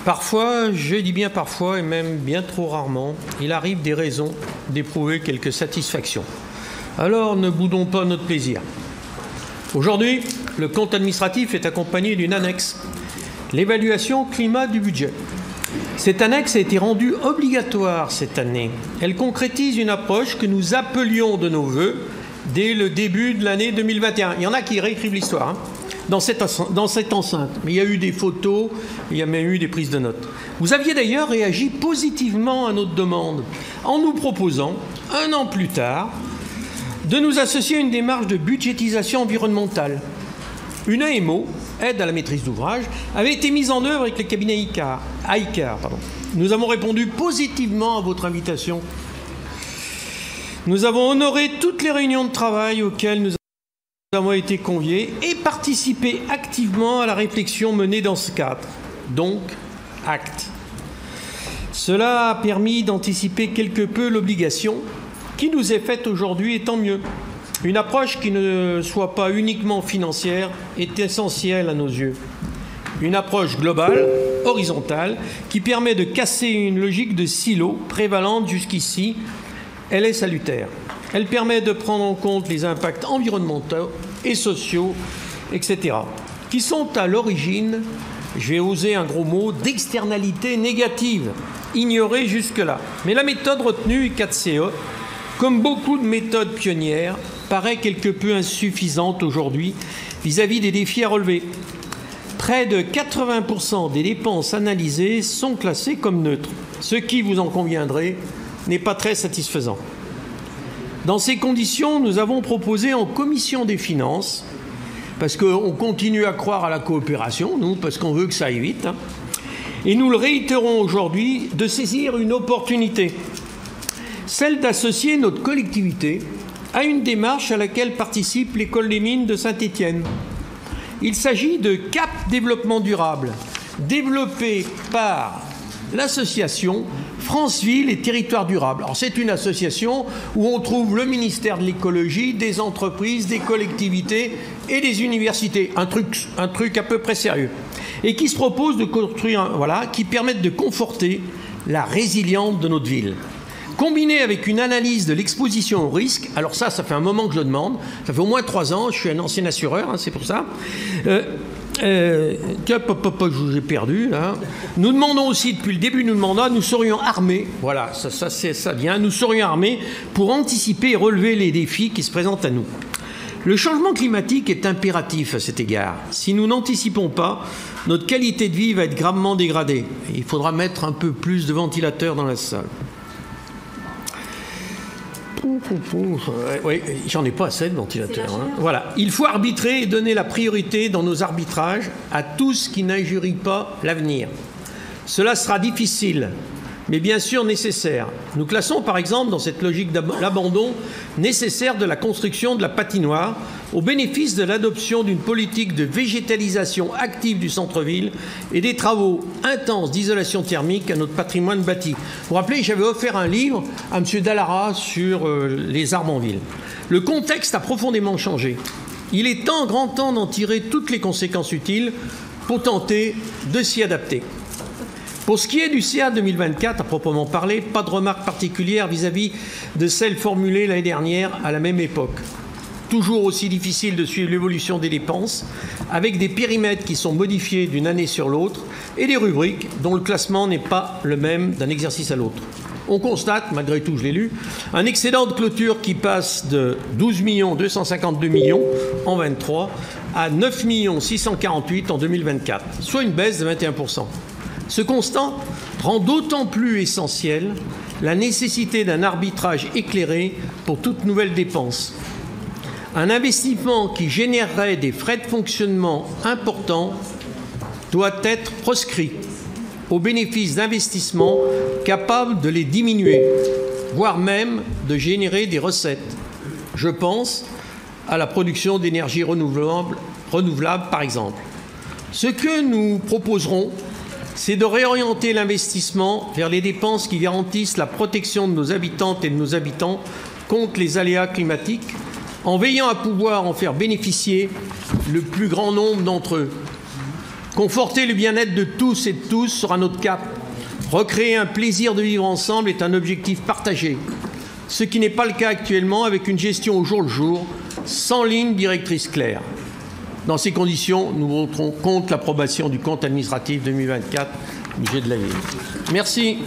Parfois, je dis bien parfois, et même bien trop rarement, il arrive des raisons d'éprouver quelques satisfactions. Alors ne boudons pas notre plaisir. Aujourd'hui, le compte administratif est accompagné d'une annexe, l'évaluation climat du budget. Cette annexe a été rendue obligatoire cette année. Elle concrétise une approche que nous appelions de nos voeux dès le début de l'année 2021. Il y en a qui réécrivent l'histoire dans cette enceinte. Mais il y a eu des photos, il y a même eu des prises de notes. Vous aviez d'ailleurs réagi positivement à notre demande en nous proposant, un an plus tard, de nous associer à une démarche de budgétisation environnementale. Une AMO, aide à la maîtrise d'ouvrage, avait été mise en œuvre avec le cabinet ICAR. Nous avons répondu positivement à votre invitation. Nous avons honoré toutes les réunions de travail auxquelles nous avons été conviés et participé activement à la réflexion menée dans ce cadre. Donc, acte. Cela a permis d'anticiper quelque peu l'obligation qui nous est faite aujourd'hui, et tant mieux. Une approche qui ne soit pas uniquement financière est essentielle à nos yeux. Une approche globale, horizontale, qui permet de casser une logique de silo prévalente jusqu'ici. Elle est salutaire. Elle permet de prendre en compte les impacts environnementaux et sociaux, etc., qui sont à l'origine, je vais oser un gros mot, d'externalités négatives, ignorées jusque-là. Mais la méthode retenue, 4CE, comme beaucoup de méthodes pionnières, paraît quelque peu insuffisante aujourd'hui vis-à-vis des défis à relever. Près de 80% des dépenses analysées sont classées comme neutres, ce qui, vous en conviendrez, n'est pas très satisfaisant. Dans ces conditions, nous avons proposé en commission des finances, parce qu'on continue à croire à la coopération, nous, parce qu'on veut que ça aille vite, et nous le réitérons aujourd'hui, de saisir une opportunité, celle d'associer notre collectivité à une démarche à laquelle participe l'École des mines de Saint-Étienne. Il s'agit de CAP Développement Durable, développé par l'association France Ville et Territoires Durables. Alors c'est une association où on trouve le ministère de l'écologie, des entreprises, des collectivités et des universités. Un truc à peu près sérieux. Et qui se propose de construire, qui permette de conforter la résilience de notre ville. Combiné avec une analyse de l'exposition au risque, alors ça fait un moment que je le demande, ça fait au moins 3 ans, je suis un ancien assureur, c'est pour ça. J'ai perdu, là. Nous demandons aussi, depuis le début de notre mandat, nous serions armés, voilà, ça vient, nous serions armés pour anticiper et relever les défis qui se présentent à nous. Le changement climatique est impératif à cet égard. Si nous n'anticipons pas, notre qualité de vie va être gravement dégradée. Il faudra mettre un peu plus de ventilateurs dans la salle. Oui, j'en ai pas assez de ventilateurs. Voilà. Il faut arbitrer et donner la priorité dans nos arbitrages à tout ce qui n'injurie pas l'avenir. Cela sera difficile, mais bien sûr nécessaire. Nous classons par exemple dans cette logique d'abandon nécessaire de la construction de la patinoire au bénéfice de l'adoption d'une politique de végétalisation active du centre-ville et des travaux intenses d'isolation thermique à notre patrimoine bâti. Vous vous rappelez, j'avais offert un livre à M. Dallara sur les arbres en ville. Le contexte a profondément changé. Il est grand temps d'en tirer toutes les conséquences utiles pour tenter de s'y adapter. Pour ce qui est du CA 2024, à proprement parler, pas de remarques particulières vis-à-vis de celles formulées l'année dernière à la même époque. Toujours aussi difficile de suivre l'évolution des dépenses, avec des périmètres qui sont modifiés d'une année sur l'autre et des rubriques dont le classement n'est pas le même d'un exercice à l'autre. On constate, malgré tout, je l'ai lu, un excédent de clôture qui passe de 12 252 millions en 2023 à 9 648 en 2024, soit une baisse de 21%. Ce constat rend d'autant plus essentiel la nécessité d'un arbitrage éclairé pour toute nouvelle dépense. Un investissement qui générerait des frais de fonctionnement importants doit être proscrit au bénéfice d'investissements capables de les diminuer, voire même de générer des recettes. Je pense à la production d'énergie renouvelable, par exemple. Ce que nous proposerons, c'est de réorienter l'investissement vers les dépenses qui garantissent la protection de nos habitantes et de nos habitants contre les aléas climatiques, en veillant à pouvoir en faire bénéficier le plus grand nombre d'entre eux. Conforter le bien-être de tous et de tous sera notre cap. Recréer un plaisir de vivre ensemble est un objectif partagé, ce qui n'est pas le cas actuellement avec une gestion au jour le jour, sans ligne directrice claire. Dans ces conditions, nous voterons contre l'approbation du compte administratif 2024 budget de la ville. Merci.